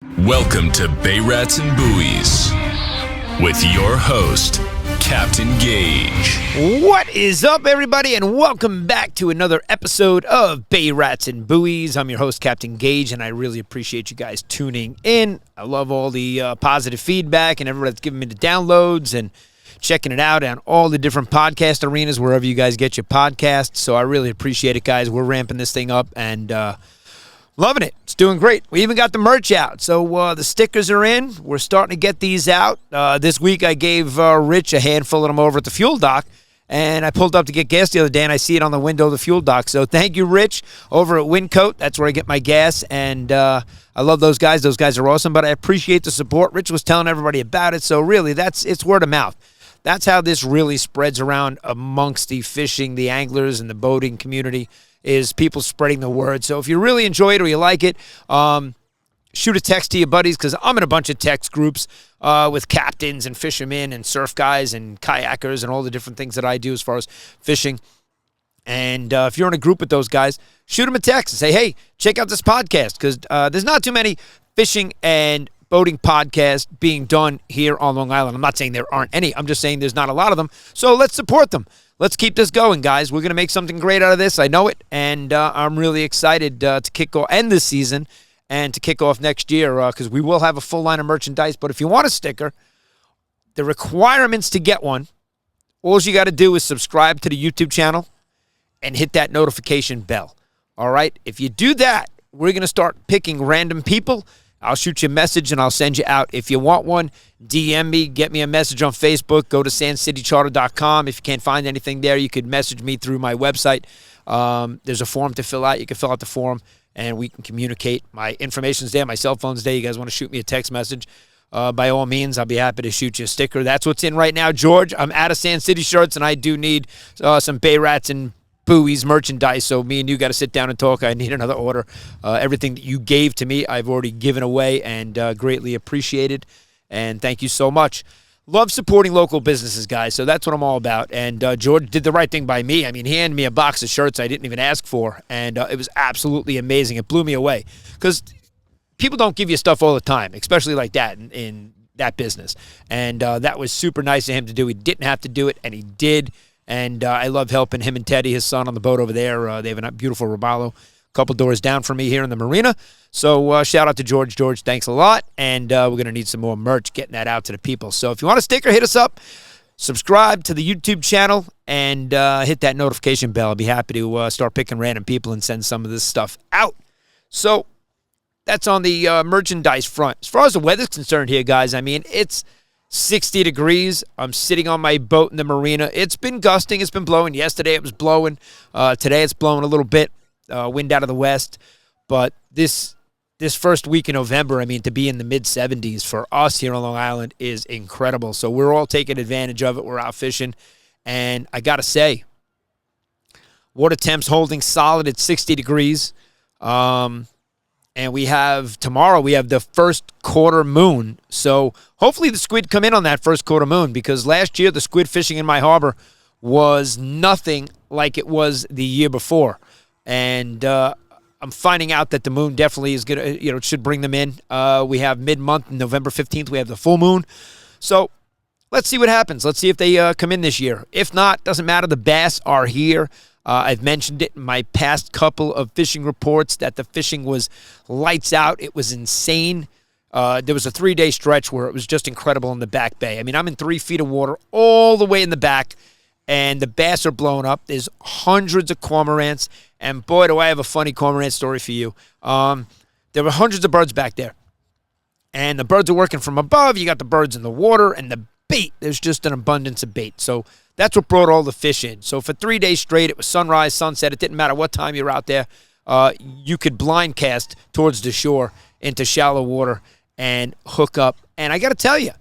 Welcome to Bay Rats and Buoys with your host, Captain Gaige. What is up, everybody, and welcome back to another episode of Bay Rats and Buoys. I'm your host, Captain Gaige, and I really appreciate you guys tuning in. I love all the positive feedback and everybody that's giving me the downloads and checking it out on all the different podcast arenas, wherever you guys get your podcasts. So I really appreciate it, guys. We're ramping this thing up and loving it. It's doing great. We even got the merch out. So the stickers are in. We're starting to get these out. This week I gave Rich a handful of them over at the fuel dock. And I pulled up to get gas the other day, and I see it on the window of the fuel dock. So thank you, Rich, over at Windcoat. That's where I get my gas. And I love those guys. Those guys are awesome. But I appreciate the support. Rich was telling everybody about it. So really, it's word of mouth. That's how this really spreads around amongst the fishing, the anglers, and the boating community, is people spreading the word. So if you really enjoy it or you like it, shoot a text to your buddies, because I'm in a bunch of text groups with captains and fishermen and surf guys and kayakers and all the different things that I do as far as fishing. And if you're in a group with those guys, shoot them a text and say, hey, check out this podcast, because there's not too many fishing and boating podcasts being done here on Long Island. I'm not saying there aren't any. I'm just saying there's not a lot of them. So let's support them. Let's keep this going, guys. We're going to make something great out of this. I know it. And I'm really excited to end this season and to kick off next year, because we will have a full line of merchandise. But if you want a sticker, the requirements to get one, all you got to do is subscribe to the YouTube channel and hit that notification bell. All right? If you do that, we're going to start picking random people. I'll shoot you a message and I'll send you out. If you want one, DM me, get me a message on Facebook. Go to sandcitycharter.com. If you can't find anything there, you could message me through my website. There's a form to fill out. You can fill out the form and we can communicate. My information's there. My cell phone's there. You guys want to shoot me a text message, by all means, I'll be happy to shoot you a sticker. That's what's in right now, George. I'm out of Sand City shirts, and I do need some Bay Rats and Buoys merchandise, so me and you got to sit down and talk. I need another order. Everything that you gave to me, I've already given away and greatly appreciated, and thank you so much. Love supporting local businesses, guys, so that's what I'm all about. And George did the right thing by me. I mean, he handed me a box of shirts I didn't even ask for, and it was absolutely amazing. It blew me away, because people don't give you stuff all the time, especially like that in that business. And that was super nice of him to do. He didn't have to do it, and he did. And I love helping him and Teddy, his son, on the boat over there. They have a beautiful robalo a couple doors down from me here in the marina. So shout out to George. George, thanks a lot. And we're going to need some more merch, getting that out to the people. So if you want a sticker, hit us up. Subscribe to the YouTube channel and hit that notification bell. I'll be happy to start picking random people and send some of this stuff out. So that's on the merchandise front. As far as the weather's concerned here, guys, I mean, it's 60 degrees. I'm sitting on my boat in the marina. It's been gusting. It's been blowing. Yesterday it was blowing. Today it's blowing a little bit. Wind out of the west. But this first week in November, I mean, to be in the mid-70s for us here on Long Island is incredible. So we're all taking advantage of it. We're out fishing. And I got to say, water temps holding solid at 60 degrees. And tomorrow we have the first quarter moon. So hopefully the squid come in on that first quarter moon, because last year the squid fishing in my harbor was nothing like it was the year before. And I'm finding out that the moon definitely is going to, should bring them in. We have mid-month, November 15th, we have the full moon. So let's see what happens. Let's see if they come in this year. If not, doesn't matter. The bass are here. I've mentioned it in my past couple of fishing reports that the fishing was lights out. It was insane. There was a 3-day stretch where it was just incredible in the back bay. I mean, I'm in 3 feet of water all the way in the back, and the bass are blowing up. There's hundreds of cormorants, and boy, do I have a funny cormorant story for you. There were hundreds of birds back there, and the birds are working from above. You got the birds in the water, and the bait, there's just an abundance of bait. So that's what brought all the fish in. So for 3 days straight, it was sunrise, sunset. It didn't matter what time you were out there. You could blind cast towards the shore into shallow water and hook up. And I got to tell you,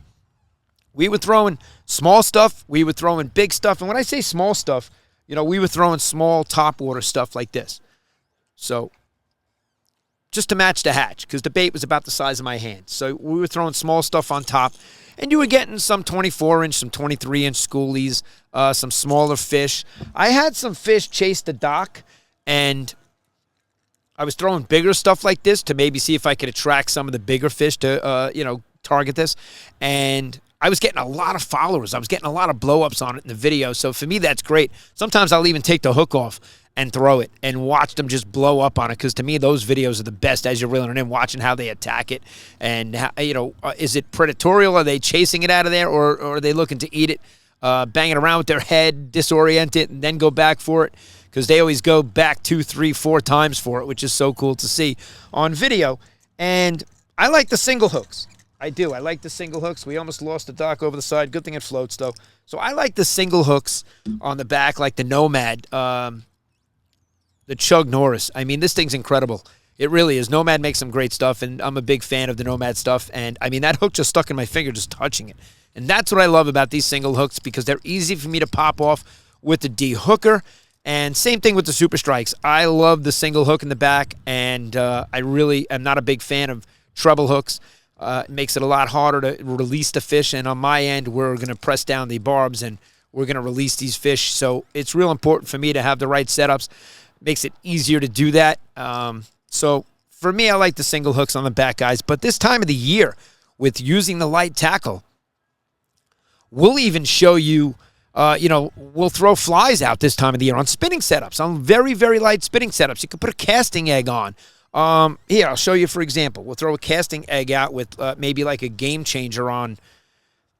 we were throwing small stuff. We were throwing big stuff. And when I say small stuff, we were throwing small topwater stuff like this. So just to match the hatch, because the bait was about the size of my hand. So we were throwing small stuff on top. And you were getting some 24-inch, some 23-inch schoolies, some smaller fish. I had some fish chase the dock, and I was throwing bigger stuff like this to maybe see if I could attract some of the bigger fish to, target this. And I was getting a lot of followers. I was getting a lot of blow-ups on it in the video. So for me, that's great. Sometimes I'll even take the hook off and throw it and watch them just blow up on it, because to me, those videos are the best as you're reeling it in, watching how they attack it. And, how, is it predatorial? Are they chasing it out of there, or are they looking to eat it, bang it around with their head, disorient it, and then go back for it? Because they always go back 2, 3, 4 times for it, which is so cool to see on video. And I like the single hooks. I do. I like the single hooks. We almost lost the dock over the side. Good thing it floats, though. So I like the single hooks on the back, like the Nomad, the Chug Norris. I mean, this thing's incredible. It really is. Nomad makes some great stuff, and I'm a big fan of the Nomad stuff. And, I mean, that hook just stuck in my finger just touching it. And that's what I love about these single hooks, because they're easy for me to pop off with the D-hooker. And same thing with the Super Strikes. I love the single hook in the back, and I really am not a big fan of treble hooks. It makes it a lot harder to release the fish, and on my end, we're going to press down the barbs, and we're going to release these fish. So it's real important for me to have the right setups. Makes it easier to do that. So for me, I like the single hooks on the back, guys. But this time of the year, with using the light tackle, we'll even show you, we'll throw flies out this time of the year on spinning setups, on very, very light spinning setups. You can put a casting egg on. Here, I'll show you, for example. We'll throw a casting egg out with maybe like a game changer on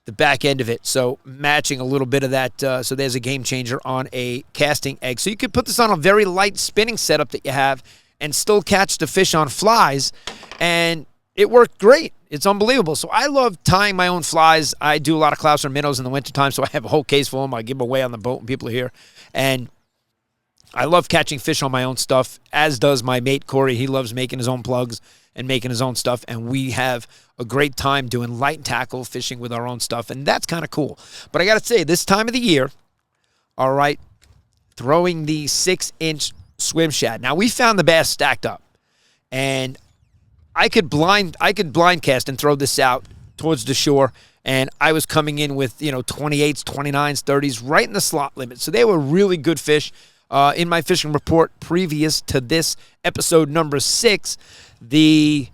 the back end of it. So matching a little bit of that. So there's a game changer on a casting egg. So you could put this on a very light spinning setup that you have and still catch the fish on flies. And it worked great. It's unbelievable. So I love tying my own flies. I do a lot of Clouser minnows in the wintertime, so I have a whole case full of them. I give them away on the boat when people are here. And I love catching fish on my own stuff, as does my mate, Kory. He loves making his own plugs and making his own stuff, and we have a great time doing light tackle fishing with our own stuff, and that's kind of cool. But I got to say, this time of the year, all right, throwing the 6-inch swim shad. Now, we found the bass stacked up, and I could blind cast and throw this out towards the shore, and I was coming in with, 28s, 29s, 30s, right in the slot limit. So they were really good fish. In my fishing report previous to this episode number 6, the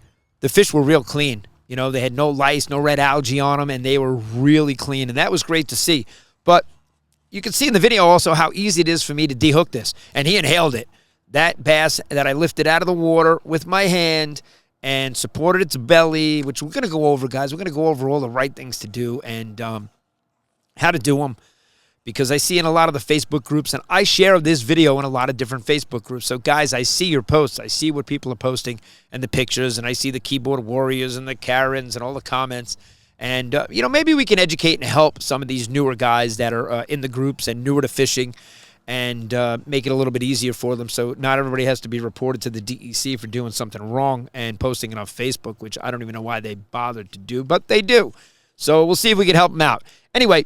fish were real clean. They had no lice, no red algae on them, and they were really clean, and that was great to see. But you can see in the video also how easy it is for me to dehook this, and he inhaled it. That bass that I lifted out of the water with my hand and supported its belly, which we're going to go over, guys. We're going to go over all the right things to do and how to do them, because I see in a lot of the Facebook groups, and I share this video in a lot of different Facebook groups. So, guys, I see your posts. I see what people are posting and the pictures, and I see the keyboard warriors and the Karens and all the comments. And, maybe we can educate and help some of these newer guys that are in the groups and newer to fishing, and make it a little bit easier for them, so not everybody has to be reported to the DEC for doing something wrong and posting it on Facebook, which I don't even know why they bothered to do, but they do. So we'll see if we can help them out. Anyway,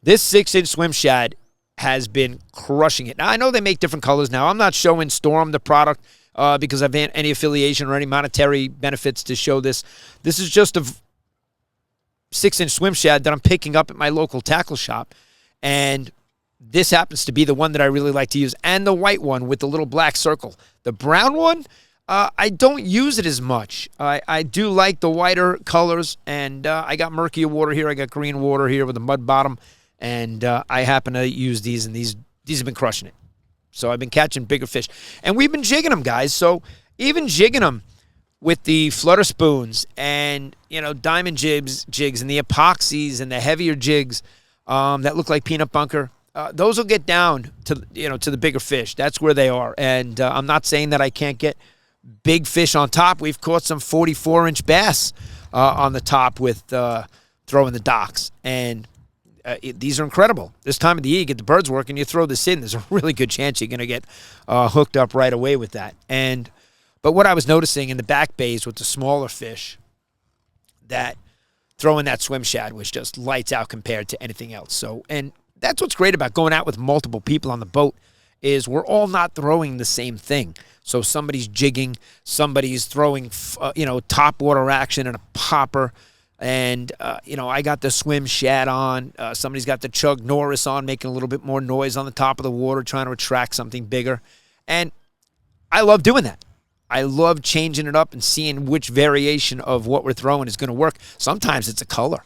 this 6-inch swim shad has been crushing it. Now, I know they make different colors now. I'm not showing Storm, the product, because I've had any affiliation or any monetary benefits to show this. This is just a 6-inch swim shad that I'm picking up at my local tackle shop, and this happens to be the one that I really like to use, and the white one with the little black circle. The brown one, I don't use it as much. I do like the whiter colors, and I got murkier water here. I got green water here with a mud bottom, and I happen to use these, and these have been crushing it. So I've been catching bigger fish. And we've been jigging them, guys. So even jigging them with the flutter spoons and, diamond jigs and the epoxies and the heavier jigs that look like peanut bunker, those will get down to the bigger fish. That's where they are. And I'm not saying that I can't get big fish on top. We've caught some 44-inch bass on the top with throwing the docks. And these are incredible. This time of the year, you get the birds working, you throw this in, there's a really good chance you're going to get hooked up right away with that. But what I was noticing in the back bays with the smaller fish, that throwing that swim shad was just lights out compared to anything else. So, and that's what's great about going out with multiple people on the boat, is we're all not throwing the same thing. So somebody's jigging, somebody's throwing, top water action and a popper. And, I got the swim shad on. Somebody's got the Chug Norris on, making a little bit more noise on the top of the water, trying to attract something bigger. And I love doing that. I love changing it up and seeing which variation of what we're throwing is going to work. Sometimes it's a color,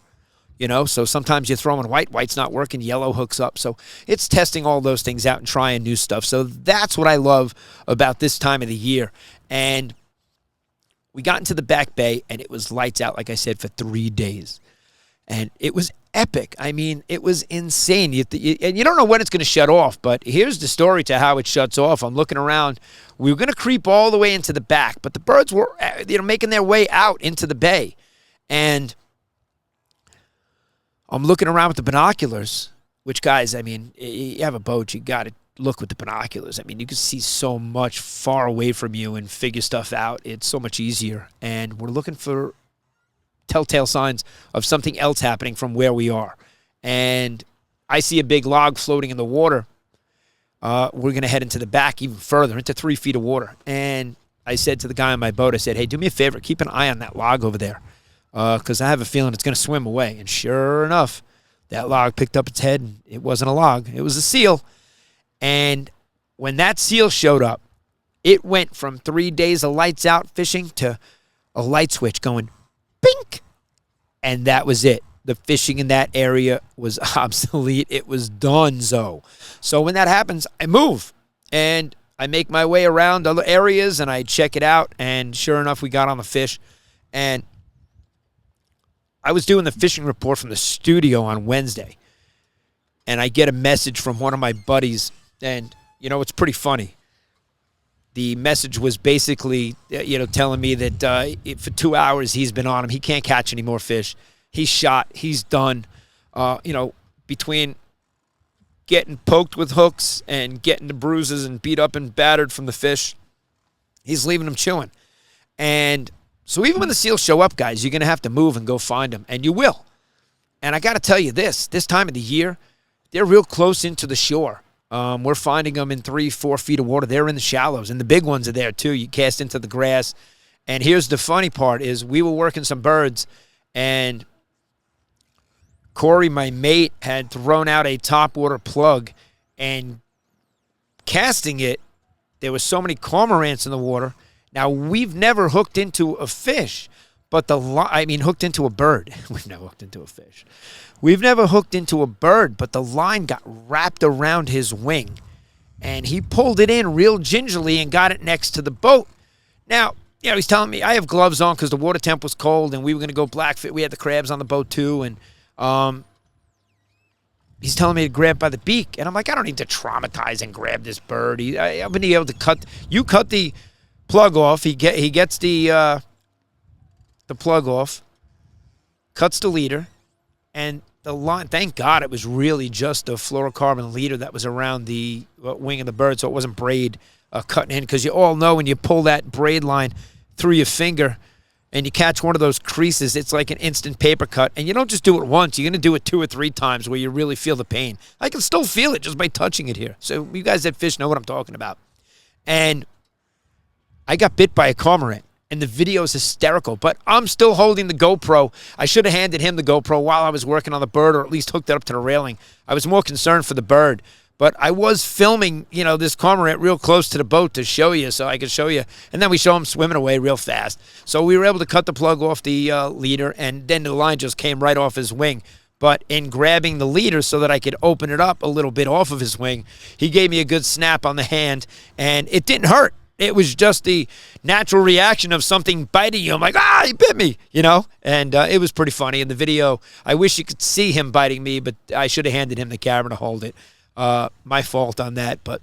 so sometimes you're throwing white's not working, yellow hooks up. So it's testing all those things out and trying new stuff. So that's what I love about this time of the year. And we got into the back bay, and it was lights out, like I said, for 3 days. And it was epic. I mean, it was insane. And you don't know when it's going to shut off, but here's the story to how it shuts off. I'm looking around. We were going to creep all the way into the back, but the birds were making their way out into the bay. And I'm looking around with the binoculars, which, guys, I mean, you have a boat, you got to look with the binoculars. I mean, you can see so much far away from you and figure stuff out. It's so much easier. And we're looking for telltale signs of something else happening from where we are. And I see a big log floating in the water. We're going to head into the back even further, into 3 feet of water. And I said to the guy on my boat, I said, hey, do me a favor, keep an eye on that log over there, because I have a feeling it's going to swim away. And sure enough, that log picked up its head, and it wasn't a log. It was a seal. And when that seal showed up, it went from 3 days of lights out fishing to a light switch going bink. And that was it. The fishing in that area was obsolete. It was donezo. So when that happens, I move. And I make my way around other areas, and I check it out. And sure enough, we got on the fish. And I was doing the fishing report from the studio on Wednesday. And I get a message from one of my buddies. And, it's pretty funny. The message was basically, telling me that for 2 hours he's been on him. He can't catch any more fish. He's shot. He's done. Between getting poked with hooks and getting the bruises and beat up and battered from the fish, he's leaving them chewing. And so even when the seals show up, guys, you're going to have to move and go find them. And you will. And I got to tell you this time of the year, they're real close into the shore. We're finding them in 3-4 feet of water. They're in the shallows, and the big ones are there too. You cast into the grass. And here's the funny part is we were working some birds, and Kory, my mate, had thrown out a topwater plug, and casting it, there were so many cormorants in the water. Now, we've never hooked into a fish, but hooked into a bird. We've never hooked into a fish. We've never hooked into a bird, but the line got wrapped around his wing, and he pulled it in real gingerly and got it next to the boat. Now, he's telling me I have gloves on because the water temp was cold, and we were going to go Blackfish. We had the crabs on the boat too, and he's telling me to grab by the beak, and I'm like, I don't need to traumatize and grab this bird. I've been able to cut the plug off. He gets the plug off, cuts the leader. And the line, thank God it was really just a fluorocarbon leader that was around the wing of the bird, so it wasn't braid cutting in. Because you all know when you pull that braid line through your finger and you catch one of those creases, it's like an instant paper cut. And you don't just do it once. You're going to do it 2 or 3 times where you really feel the pain. I can still feel it just by touching it here. So you guys that fish know what I'm talking about. And I got bit by a cormorant. And the video is hysterical, but I'm still holding the GoPro. I should have handed him the GoPro while I was working on the bird, or at least hooked it up to the railing. I was more concerned for the bird, but I was filming, this cormorant real close to the boat to show you, so I could show you. And then we show him swimming away real fast. So we were able to cut the plug off the leader, and then the line just came right off his wing. But in grabbing the leader so that I could open it up a little bit off of his wing, he gave me a good snap on the hand, and it didn't hurt. It was just the natural reaction of something biting you. I'm like, he bit me, And it was pretty funny. In the video, I wish you could see him biting me, but I should have handed him the camera to hold it. My fault on that, but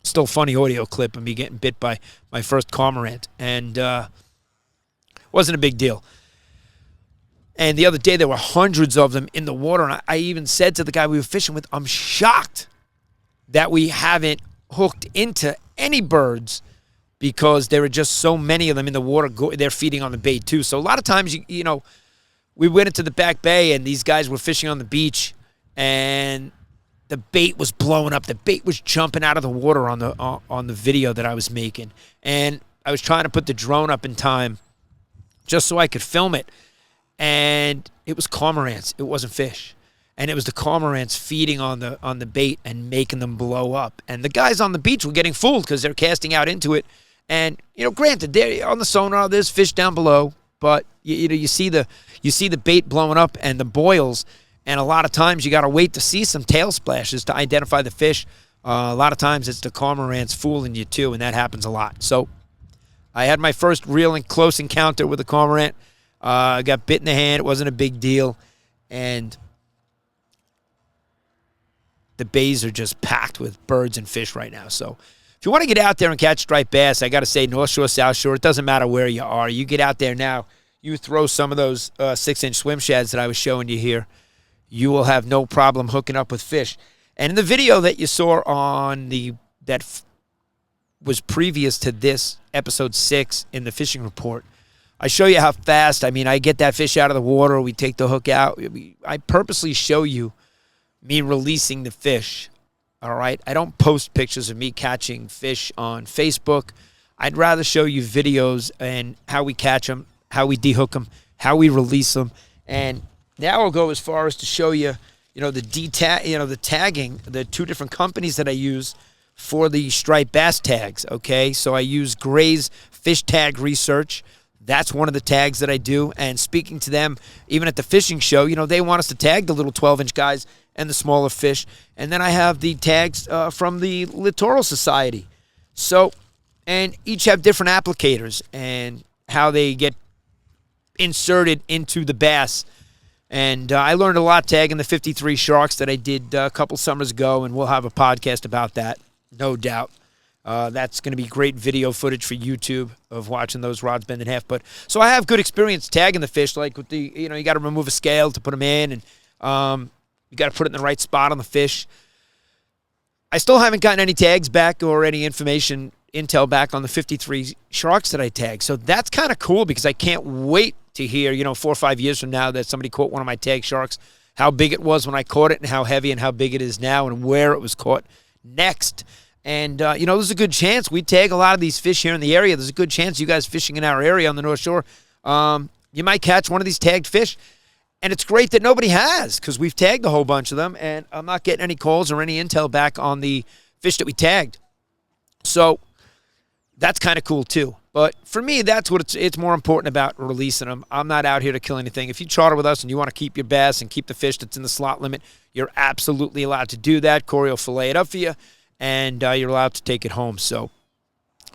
still funny audio clip of me getting bit by my first cormorant. And wasn't a big deal. And the other day, there were hundreds of them in the water. And I even said to the guy we were fishing with, I'm shocked that we haven't hooked into any birds, because there are just so many of them in the water. They're feeding on the bait too. So a lot of times, we went into the back bay and these guys were fishing on the beach, and the bait was blowing up. The bait was jumping out of the water on the video that I was making, and I was trying to put the drone up in time just so I could film it, and it was cormorants. It wasn't fish. And it was the cormorants feeding on the bait and making them blow up. And the guys on the beach were getting fooled because they're casting out into it, And, granted, there on the sonar, there's fish down below, but you see the bait blowing up and the boils, and a lot of times you got to wait to see some tail splashes to identify the fish. A lot of times it's the cormorants fooling you too, and that happens a lot. So I had my first real and close encounter with a cormorant. I got bit in the hand. It wasn't a big deal. And the bays are just packed with birds and fish right now. So if you want to get out there and catch striped bass, I got to say North Shore, South Shore, it doesn't matter where you are. You get out there now, you throw some of those 6-inch swim shads that I was showing you here, you will have no problem hooking up with fish. And in the video that you saw on was previous to this, episode 6 in the fishing report, I show you how fast, I get that fish out of the water, we take the hook out. I purposely show you me releasing the fish, all right? I don't post pictures of me catching fish on Facebook. I'd rather show you videos and how we catch them, how we dehook them, how we release them. And now I'll go as far as to show you, the tagging, the 2 different companies that I use for the striped bass tags, okay? So I use Gray's Fish Tag Research. That's one of the tags that I do. And speaking to them, even at the fishing show, they want us to tag the little 12-inch guys and the smaller fish. And then I have the tags from the Littoral Society. So, and each have different applicators and how they get inserted into the bass. And I learned a lot tagging the 53 sharks that I did a couple summers ago, and we'll have a podcast about that, no doubt. That's going to be great video footage for YouTube of watching those rods bend in half. But so I have good experience tagging the fish, like with the, you got to remove a scale to put them in, and you got to put it in the right spot on the fish. I still haven't gotten any tags back or any intel back on the 53 sharks that I tagged. So that's kind of cool because I can't wait to hear, 4 or 5 years from now that somebody caught one of my tag sharks, how big it was when I caught it and how heavy and how big it is now and where it was caught next. And, there's a good chance we tag a lot of these fish here in the area. There's a good chance you guys fishing in our area on the North Shore, you might catch one of these tagged fish. And it's great that nobody has because we've tagged a whole bunch of them, and I'm not getting any calls or any intel back on the fish that we tagged. So that's kind of cool too. But for me, that's what it's more important about releasing them. I'm not out here to kill anything. If you charter with us and you want to keep your bass and keep the fish that's in the slot limit, you're absolutely allowed to do that. Kory will fillet it up for you, and you're allowed to take it home. So,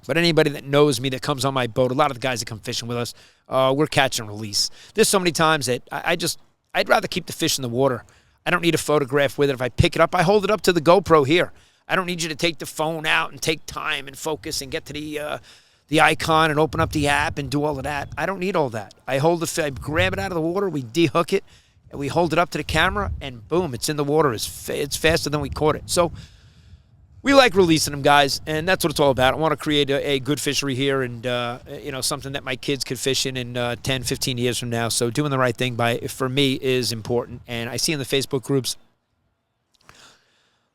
but anybody that knows me that comes on my boat, a lot of the guys that come fishing with us, we're catch and release. There's so many times that I'd rather keep the fish in the water. I don't need a photograph with it. If I pick it up, I hold it up to the GoPro here. I don't need you to take the phone out and take time and focus and get to the icon and open up the app and do all of that. I don't need all that. I grab it out of the water, we dehook it, and we hold it up to the camera, and boom, it's in the water. It's faster than we caught it. So we like releasing them, guys, and that's what it's all about. I want to create a good fishery here and, something that my kids could fish in 10, 15 years from now. So doing the right thing for me is important. And I see in the Facebook groups a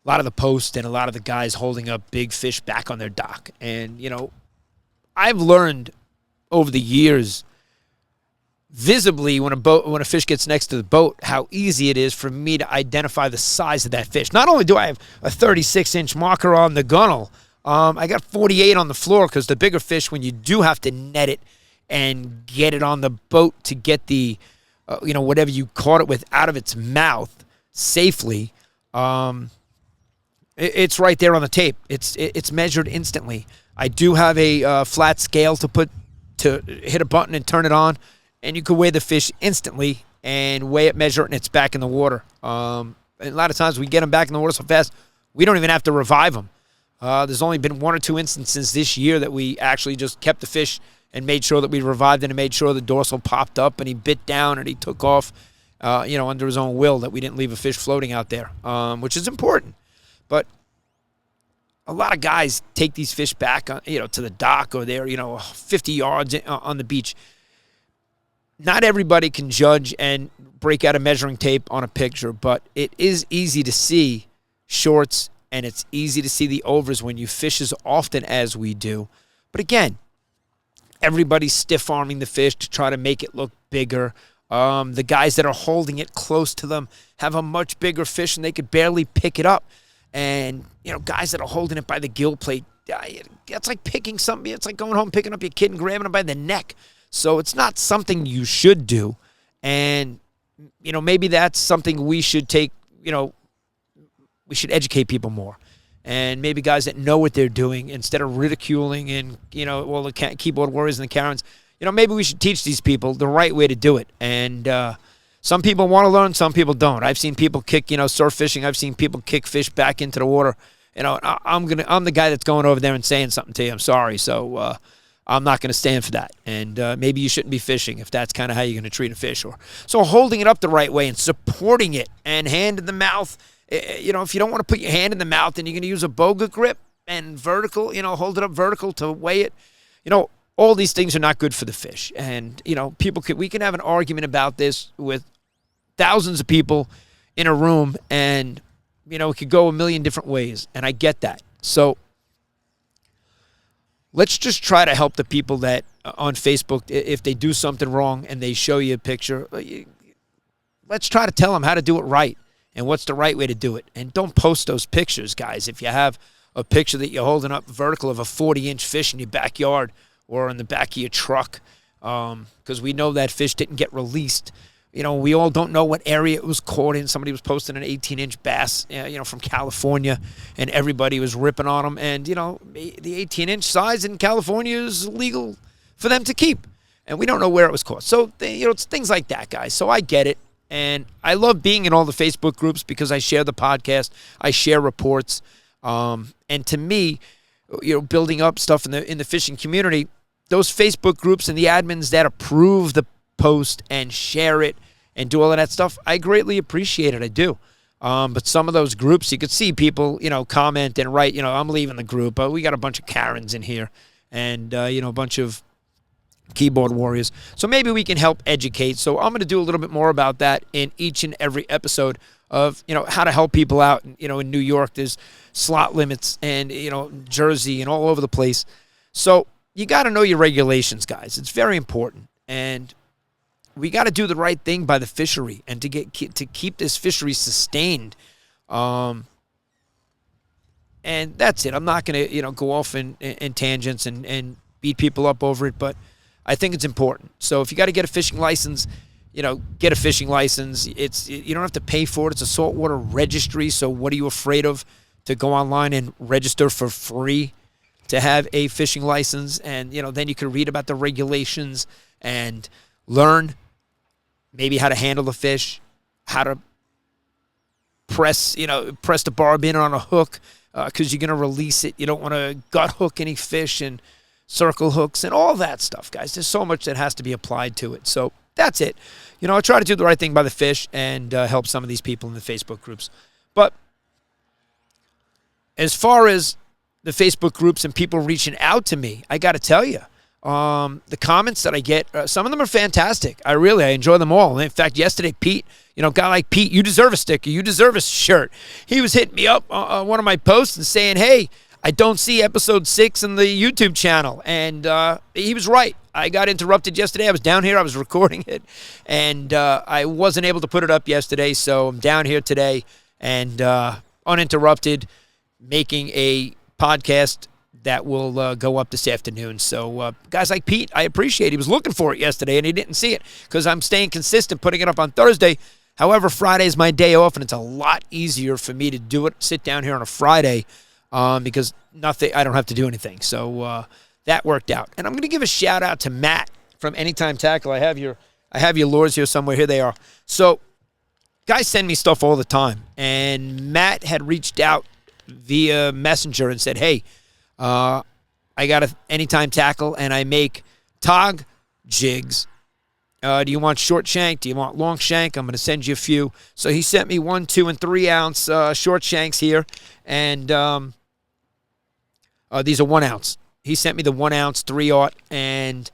lot of the posts and a lot of the guys holding up big fish back on their dock. And, I've learned over the years visibly when a fish gets next to the boat how easy it is for me to identify the size of that fish. Not only do I have a 36-inch marker on the gunnel, I got 48 on the floor because the bigger fish, when you do have to net it and get it on the boat to get the, whatever you caught it with out of its mouth safely, it's right there on the tape. It's measured instantly. I do have a flat scale to hit a button and turn it on, and you can weigh the fish instantly and weigh it, measure it, and it's back in the water. And a lot of times we get them back in the water so fast, we don't even have to revive them. There's only been 1 or 2 instances this year that we actually just kept the fish and made sure that we revived it and made sure the dorsal popped up and he bit down and he took off, under his own will, that we didn't leave a fish floating out there, which is important. But a lot of guys take these fish back, to the dock or they're, 50 yards on the beach. Not everybody can judge and break out a measuring tape on a picture, but it is easy to see shorts and it's easy to see the overs when you fish as often as we do. But again, everybody's stiff-arming the fish to try to make it look bigger. The guys that are holding it close to them have a much bigger fish and they could barely pick it up. And, guys that are holding it by the gill plate it's like picking something. It's like going home, picking up your kid and grabbing him by the neck. So it's not something you should do. And, maybe that's something we should take, we should educate people more. And maybe guys that know what they're doing, instead of ridiculing and, all the keyboard warriors and the Karens, maybe we should teach these people the right way to do it. And some people want to learn, some people don't. I've seen people kick, surf fishing. I've seen people kick fish back into the water. I'm the guy that's going over there and saying something to you. I'm sorry. So I'm not going to stand for that. And maybe you shouldn't be fishing if that's kind of how you're going to treat a fish. So holding it up the right way and supporting it and hand in the mouth. If you don't want to put your hand in the mouth and you're going to use a boga grip and vertical, hold it up vertical to weigh it. All these things are not good for the fish. And, we can have an argument about this with thousands of people in a room, and, it could go a million different ways. And I get that. So let's just try to help the people that on Facebook, if they do something wrong and they show you a picture, let's try to tell them how to do it right and what's the right way to do it. And don't post those pictures, guys. If you have a picture that you're holding up vertical of a 40-inch fish in your backyard or in the back of your truck, because we know that fish didn't get released. We all don't know what area it was caught in. Somebody was posting an 18-inch bass, from California, and everybody was ripping on them. And, the 18-inch size in California is legal for them to keep. And we don't know where it was caught. So, it's things like that, guys. So I get it. And I love being in all the Facebook groups because I share the podcast. I share reports. And to me, building up stuff in the fishing community, those Facebook groups and the admins that approve the post and share it and do all of that stuff, I greatly appreciate it. I do. But some of those groups, you could see people, comment and write, I'm leaving the group. But we got a bunch of Karens in here and, a bunch of keyboard warriors. So maybe we can help educate. So I'm going to do a little bit more about that in each and every episode of, how to help people out. In New York, there's slot limits and, Jersey and all over the place. So you got to know your regulations, guys. It's very important. And we got to do the right thing by the fishery and to keep this fishery sustained. And that's it. I'm not going to, go off in tangents and beat people up over it, but I think it's important. So if you got to get a fishing license, get a fishing license. You don't have to pay for it. It's a saltwater registry. So what are you afraid of to go online and register for free to have a fishing license? And, then you can read about the regulations and learn maybe how to handle the fish, how to press the barb in on a hook because you're going to release it. You don't want to gut hook any fish and circle hooks and all that stuff, guys. There's so much that has to be applied to it. So that's it. I try to do the right thing by the fish and help some of these people in the Facebook groups. But as far as the Facebook groups and people reaching out to me, I got to tell you, the comments that I get, some of them are fantastic. I enjoy them all. In fact, yesterday, Pete, guy like Pete, you deserve a sticker. You deserve a shirt. He was hitting me up on one of my posts and saying, hey, I don't see episode 6 in the YouTube channel. And he was right. I got interrupted yesterday. I was down here. I was recording it. And I wasn't able to put it up yesterday. So I'm down here today and uninterrupted making a podcast that will go up this afternoon. So guys like Pete, I appreciate it. He was looking for it yesterday and he didn't see it because I'm staying consistent, putting it up on Thursday. However, Friday is my day off and it's a lot easier for me to do it, sit down here on a Friday because I don't have to do anything. So that worked out. And I'm going to give a shout out to Matt from Anytime Tackle. I have your lures here somewhere. Here they are. So guys send me stuff all the time. And Matt had reached out via Messenger and said, hey, I got an Anytime Tackle and I make tog jigs. Do you want short shank? Do you want long shank? I'm going to send you a few. So he sent me 1, 2, and 3 ounce short shanks here. And these are 1 ounce. He sent me the 1 ounce 3/0, and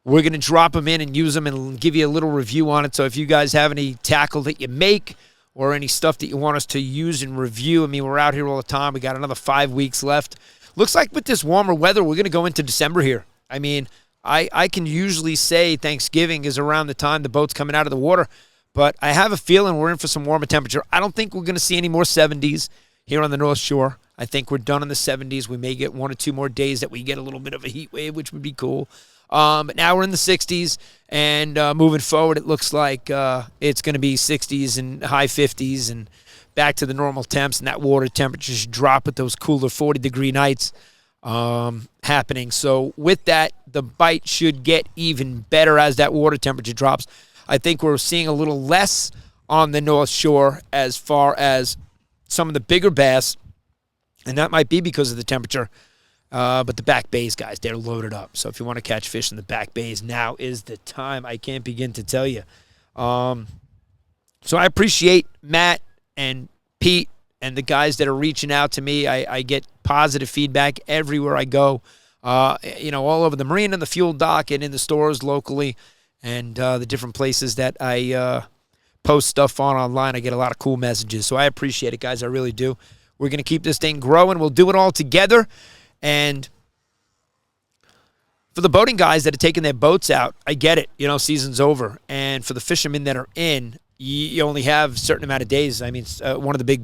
we're going to drop them in and use them and give you a little review on it. So if you guys have any tackle that you make or any stuff that you want us to use and review, I mean, we're out here all the time. We got another 5 weeks left. Looks like with this warmer weather, we're going to go into December here. I mean, I can usually say Thanksgiving is around the time the boat's coming out of the water, but I have a feeling we're in for some warmer temperature. I don't think we're going to see any more 70s here on the North Shore. I think we're done in the 70s. We may get 1 or 2 more days that we get a little bit of a heat wave, which would be cool. But now we're in the 60s, and moving forward, it looks like it's going to be 60s and high 50s and back to the normal temps, and that water temperature should drop with those cooler 40-degree nights happening. So with that, the bite should get even better as that water temperature drops. I think we're seeing a little less on the North Shore as far as some of the bigger bass, and that might be because of the temperature. But the back bays, guys, they're loaded up. So if you want to catch fish in the back bays, now is the time. I can't begin to tell you. So I appreciate Matt and Pete and the guys that are reaching out to me. I get positive feedback everywhere I go, all over the marina, the fuel dock, and in the stores locally, and the different places that I post stuff on online. I get a lot of cool messages. So I appreciate it, guys. I really do. We're going to keep this thing growing. We'll do it all together. And for the boating guys that are taking their boats out, I get it. Season's over. And for the fishermen that are in, you only have a certain amount of days. I mean, one of the big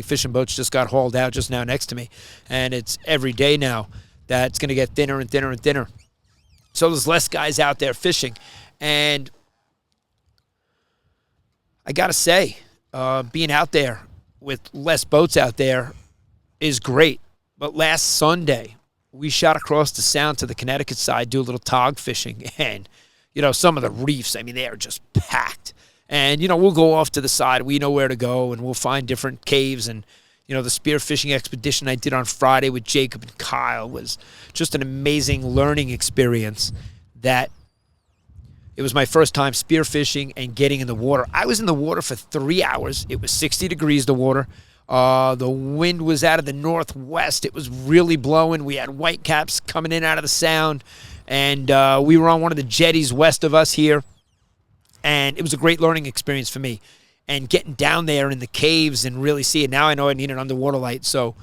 fishing boats just got hauled out just now next to me. And it's every day now that's going to get thinner and thinner and thinner. So there's less guys out there fishing. And I got to say, being out there with less boats out there is great. But last Sunday, we shot across the Sound to the Connecticut side, do a little tog fishing. And, some of the reefs, I mean, they are just packed. And, we'll go off to the side. We know where to go, and we'll find different caves. And, the spearfishing expedition I did on Friday with Jacob and Kyle was just an amazing learning experience that it was my first time spearfishing and getting in the water. I was in the water for 3 hours. It was 60 degrees, the water. The wind was out of the northwest. It was really blowing. We had white caps coming in out of the Sound. And we were on one of the jetties west of us here. And it was a great learning experience for me. And getting down there in the caves and really see it. Now I know I need an underwater light. So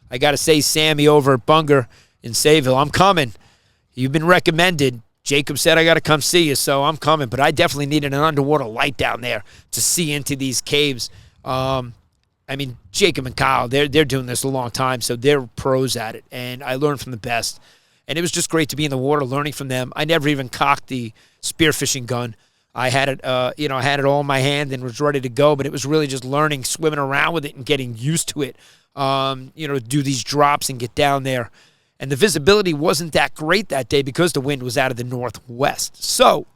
I got to say, Sammy over at Bunger in Sayville, I'm coming. You've been recommended. Jacob said I got to come see you, so I'm coming. But I definitely needed an underwater light down there to see into these caves. Jacob and Kyle, they're doing this a long time, so they're pros at it. And I learned from the best. And it was just great to be in the water learning from them. I never even cocked the spearfishing gun. I had it, I had it all in my hand and was ready to go, but it was really just learning, swimming around with it and getting used to it, to do these drops and get down there. And the visibility wasn't that great that day because the wind was out of the northwest. So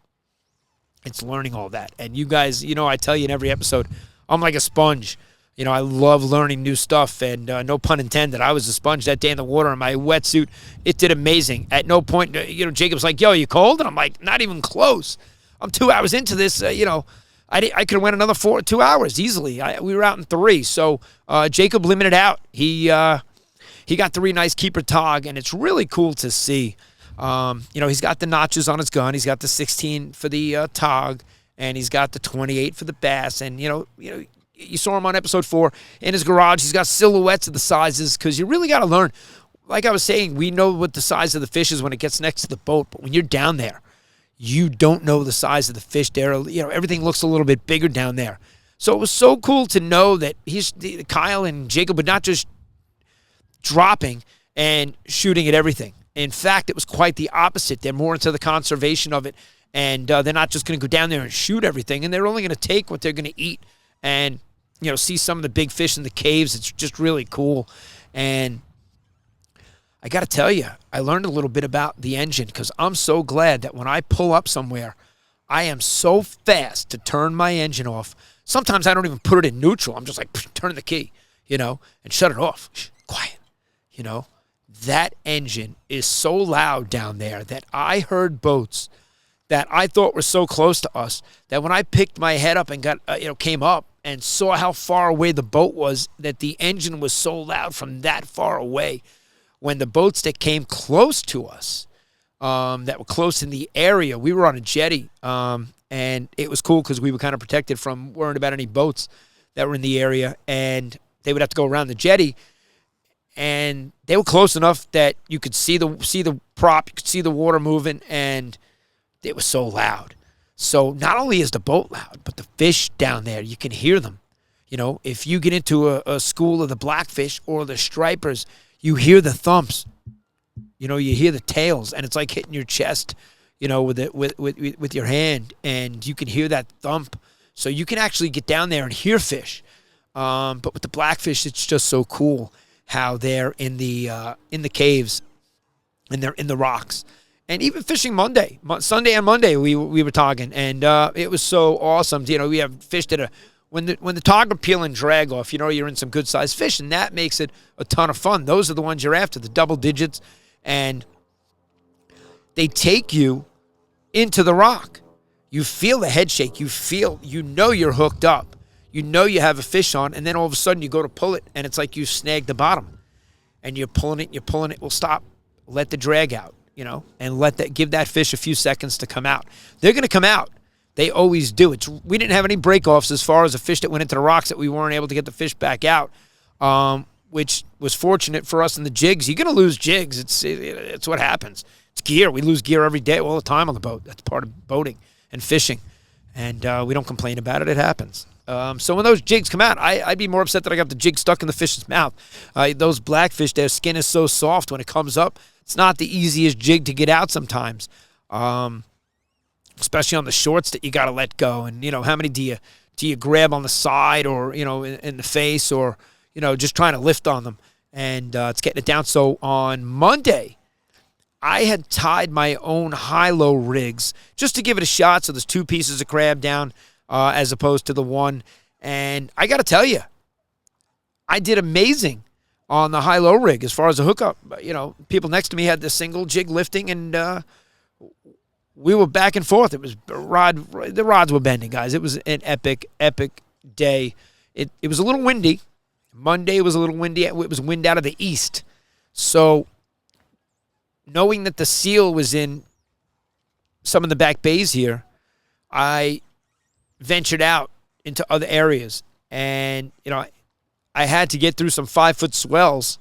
it's learning all that. And you guys, I tell you in every episode, I'm like a sponge. I love learning new stuff, and no pun intended, I was a sponge that day in the water in my wetsuit. It did amazing. At no point, Jacob's like, yo, you cold? And I'm like, not even close. I'm 2 hours into this, I could have went another 2 hours easily. We were out in 3. So Jacob limited out. He got 3 nice keeper tog, and it's really cool to see. He's got the notches on his gun. He's got the 16 for the tog, and he's got the 28 for the bass. And, you saw him on episode 4 in his garage. He's got silhouettes of the sizes because you really got to learn. Like I was saying, we know what the size of the fish is when it gets next to the boat, but when you're down there, you don't know the size of the fish there. Everything looks a little bit bigger down there. So it was so cool to know that Kyle and Jacob were not just dropping and shooting at everything. In fact, it was quite the opposite. They're more into the conservation of it, and they're not just going to go down there and shoot everything, and they're only going to take what they're going to eat and, see some of the big fish in the caves. It's just really cool. And I got to tell you, I learned a little bit about the engine because I'm so glad that when I pull up somewhere, I am so fast to turn my engine off. Sometimes I don't even put it in neutral. I'm just like, turn the key, and shut it off. Quiet, That engine is so loud down there that I heard boats that I thought were so close to us that when I picked my head up and got, came up and saw how far away the boat was, that the engine was so loud from that far away. When the boats that came close to us, that were close in the area, we were on a jetty, and it was cool because we were kind of protected from worrying about any boats that were in the area, and they would have to go around the jetty, and they were close enough that you could see the prop, you could see the water moving, and it was so loud. So not only is the boat loud, but the fish down there, you can hear them. If you get into a school of the blackfish or the stripers, you hear the thumps. You hear the tails, and it's like hitting your chest, with your hand, and you can hear that thump. So you can actually get down there and hear fish. But with the blackfish, it's just so cool how they're in the caves, and they're in the rocks. And even fishing Sunday and Monday, we were talking, and it was so awesome. We have fish that when the tog are peel and drag off, you're in some good sized fish, and that makes it a ton of fun. Those are the ones you're after, the double digits, and they take you into the rock. You feel the head shake. You're hooked up. You have a fish on, and then all of a sudden you go to pull it, and it's like you snagged the bottom, and you're pulling it. Well, stop. Let the drag out, and give that fish a few seconds to come out. They're going to come out. They always do. We didn't have any break-offs as far as a fish that went into the rocks that we weren't able to get the fish back out, which was fortunate for us in the jigs. You're going to lose jigs. It's what happens. It's gear. We lose gear every day, all the time on the boat. That's part of boating and fishing, and we don't complain about it. It happens. So when those jigs come out, I'd be more upset that I got the jig stuck in the fish's mouth. Those blackfish, their skin is so soft when it comes up. It's not the easiest jig to get out sometimes, especially on the shorts that you got to let go. And, how many do you grab on the side or, in the face or, just trying to lift on them. And it's getting it down. So on Monday, I had tied my own high-low rigs just to give it a shot. So there's 2 pieces of crab down as opposed to the one. And I got to tell you, I did amazing on the high-low rig as far as the hookup. People next to me had the single jig lifting, and we were back and forth. It was the rods were bending, guys. It was an epic day. It was a little windy. Monday was a little windy. It was wind out of the east. So knowing that the seal was in some of the back bays here, I ventured out into other areas. And, I had to get through some 5-foot swells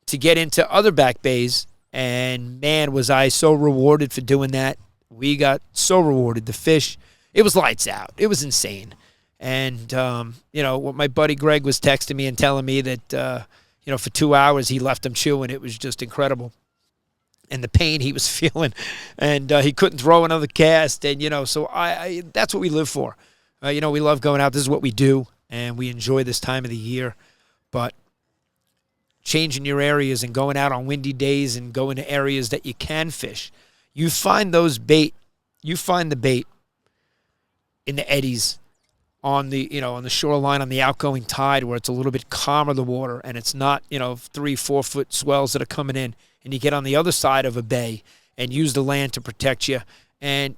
to get into other back bays. And, man, was I so rewarded for doing that. We got so rewarded. The fish, it was lights out. It was insane. And, what my buddy Greg was texting me and telling me that, for 2 hours he left them chewing. It was just incredible. And the pain he was feeling. And he couldn't throw another cast. And, so I that's what we live for. We love going out. This is what we do. And we enjoy this time of the year. But changing your areas and going out on windy days and going to areas that you can fish, you find those bait. You find the bait in the eddies on the, on the shoreline, on the outgoing tide where it's a little bit calmer, the water, and it's not, 3-4 foot swells that are coming in. And you get on the other side of a bay and use the land to protect you. And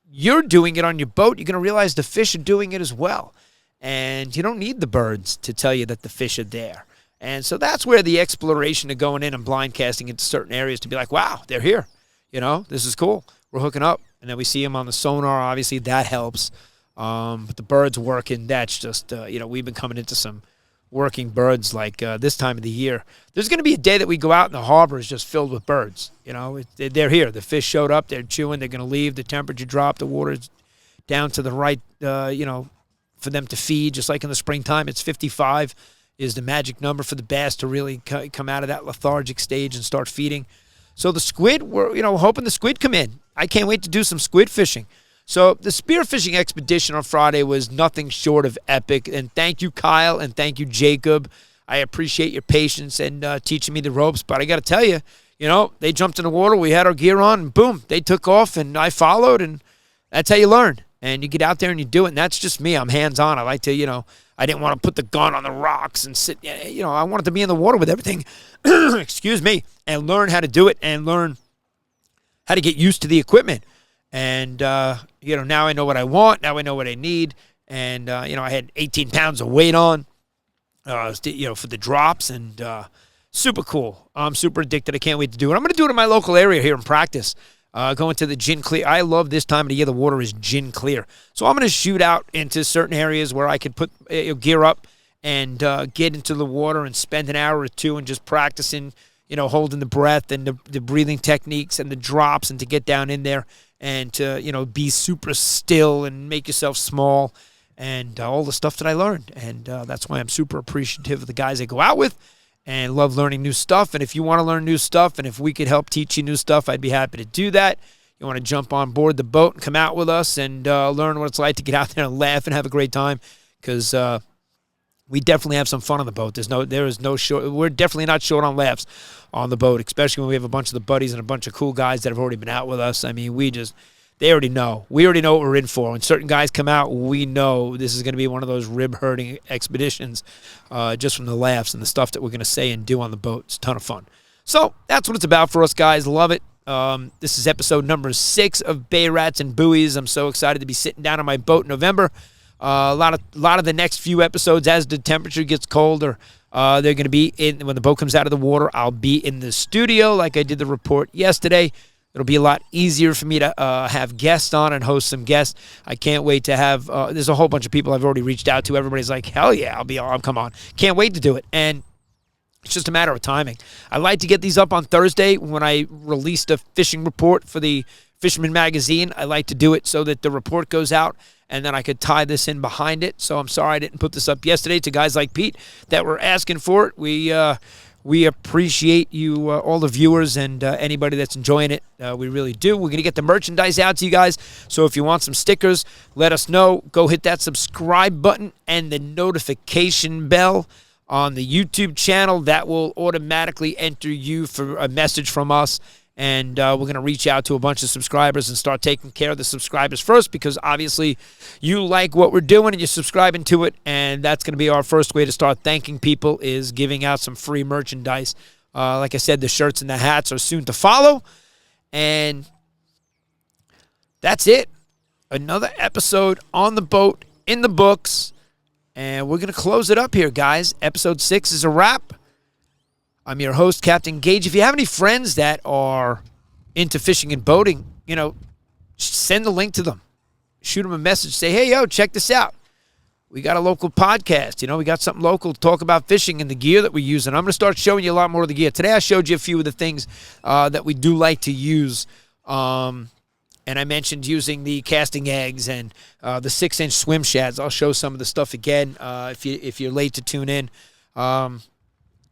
you're doing it on your boat. You're going to realize the fish are doing it as well. And you don't need the birds to tell you that the fish are there. And so that's where the exploration of going in and blind casting into certain areas to be like, wow, they're here. This is cool. We're hooking up. And then we see them on the sonar. Obviously, that helps. But the birds working, that's just, we've been coming into some working birds like this time of the year. There's going to be a day that we go out and the harbor is just filled with birds. They're here. The fish showed up. They're chewing. They're going to leave. The temperature dropped. The water's down to the right, for them to feed. Just like in the springtime, it's 55 is the magic number for the bass to really come out of that lethargic stage and start feeding. So the squid, we're hoping the squid come in. I can't wait to do some squid fishing. So the spearfishing expedition on Friday was nothing short of epic. And thank you, Kyle, and thank you, Jacob. I appreciate your patience and teaching me the ropes. But I got to tell you, they jumped in the water. We had our gear on, and boom, they took off, and I followed, and that's how you learn. And you get out there and you do it, and that's just me. I'm hands-on. I like to, I didn't want to put the gun on the rocks and sit, I wanted to be in the water with everything, excuse me, and learn how to do it and learn how to get used to the equipment. And, now I know what I want. Now I know what I need. And, I had 18 pounds of weight on, for the drops, and super cool. I'm super addicted. I can't wait to do it. I'm going to do it in my local area here in practice. Going to the gin clear. I love this time of the year. The water is gin clear. So I'm going to shoot out into certain areas where I could put gear up and get into the water and spend an hour or two and just practicing, holding the breath and the breathing techniques and the drops, and to get down in there and to, be super still and make yourself small. and all the stuff that I learned. And that's why I'm super appreciative of the guys I go out with and love learning new stuff. And if you want to learn new stuff and if we could help teach you new stuff, I'd be happy to do that. You want to jump on board the boat and come out with us and learn what it's like to get out there and laugh and have a great time, because we definitely have some fun on the boat. There is no short. We're definitely not short on laughs on the boat, especially when we have a bunch of the buddies and a bunch of cool guys that have already been out with us. I mean, they already know. We already know what we're in for. When certain guys come out, we know this is going to be one of those rib-hurting expeditions just from the laughs and the stuff that we're going to say and do on the boat. It's a ton of fun. So that's what it's about for us, guys. Love it. This is episode number 6 of Bay Rats and Buoys. I'm so excited to be sitting down on my boat in November. A lot of the next few episodes, as the temperature gets colder, they're going to be when the boat comes out of the water. I'll be in the studio like I did the report yesterday. It'll be a lot easier for me to have guests on and host some guests. I can't wait to have. There's a whole bunch of people I've already reached out to. Everybody's like, hell yeah, I'll come on. Can't wait to do it. And it's just a matter of timing. I like to get these up on Thursday when I released a fishing report for the Fisherman magazine. I like to do it so that the report goes out and then I could tie this in behind it. So I'm sorry I didn't put this up yesterday to guys like Pete that were asking for it. We appreciate you, all the viewers and anybody that's enjoying it. We really do. We're going to get the merchandise out to you guys. So if you want some stickers, let us know. Go hit that subscribe button and the notification bell on the YouTube channel. That will automatically enter you for a message from us. And we're going to reach out to a bunch of subscribers and start taking care of the subscribers first, because obviously you like what we're doing and you're subscribing to it. And that's going to be our first way to start thanking people, is giving out some free merchandise. Like I said, the shirts and the hats are soon to follow. And that's it. Another episode on the boat in the books. And we're going to close it up here, guys. Episode 6 is a wrap. I'm your host, Captain Gaige. If you have any friends that are into fishing and boating, send the link to them. Shoot them a message. Say, hey, yo, check this out. We got a local podcast. We got something local to talk about fishing and the gear that we use. And I'm going to start showing you a lot more of the gear. Today I showed you a few of the things that we do like to use. And I mentioned using the casting eggs and the 6-inch swim shads. I'll show some of the stuff again if you're late to tune in.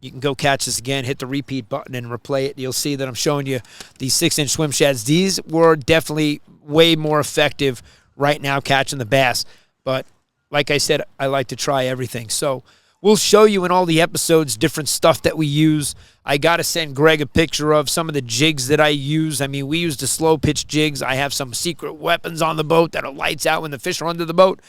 You can go catch this again, hit the repeat button and replay it. You'll see that I'm showing you these 6-inch swim shads. These were definitely way more effective right now catching the bass. But like I said, I like to try everything. So we'll show you in all the episodes different stuff that we use. I got to send Greg a picture of some of the jigs that I use. I mean, we use the slow pitch jigs. I have some secret weapons on the boat that are lights out when the fish are under the boat.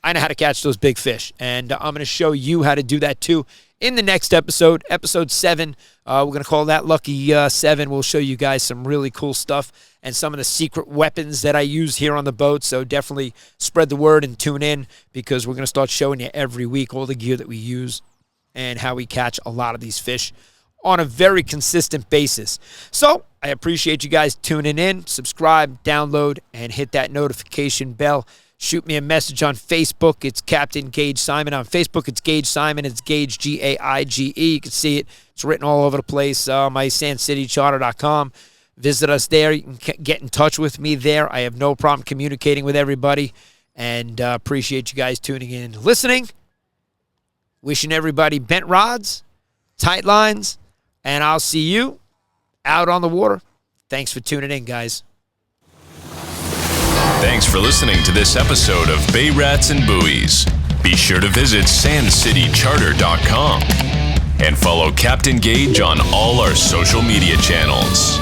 I know how to catch those big fish, and I'm going to show you how to do that too in the next episode, episode 7. We're going to call that Lucky 7. We'll show you guys some really cool stuff and some of the secret weapons that I use here on the boat. So definitely spread the word and tune in, because we're going to start showing you every week all the gear that we use and how we catch a lot of these fish on a very consistent basis. So I appreciate you guys tuning in. Subscribe, download, and hit that notification bell. Shoot me a message on Facebook. It's Captain Gaige Simon. On Facebook, it's Gaige Simon. It's Gaige, Gaige. You can see it. It's written all over the place. My sandcitycharter.com. Visit us there. You can get in touch with me there. I have no problem communicating with everybody. And appreciate you guys tuning in and listening. Wishing everybody bent rods, tight lines, and I'll see you out on the water. Thanks for tuning in, guys. Thanks for listening to this episode of Bay Rats and Buoys. Be sure to visit sandcitycharter.com and follow Captain Gaige on all our social media channels.